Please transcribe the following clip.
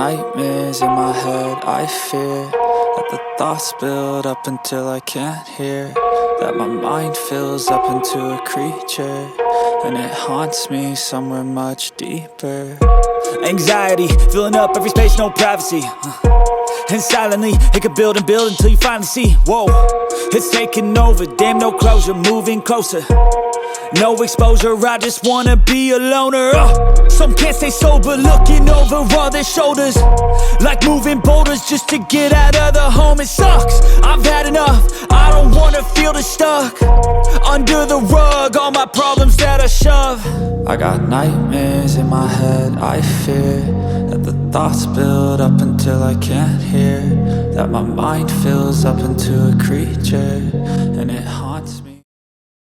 nightmares in my head, I fear that the thoughts build up until I can't hear, that my mind fills up into a creature, and it haunts me somewhere much deeper. Anxiety, filling up every space, no privacy. And silently, it could build and build until you finally see, whoa, it's taking over, damn no closure, moving closer. No exposure, I just wanna be a loner. Some can't stay sober, looking over all their shoulders, like moving boulders just to get out of the home. It sucks, I've had enough, I don't wanna feel the stuck under the rug, all my problems that I shove. I got nightmares in my head, I fear that the thoughts build up until I can't hear, that my mind fills up into a creature,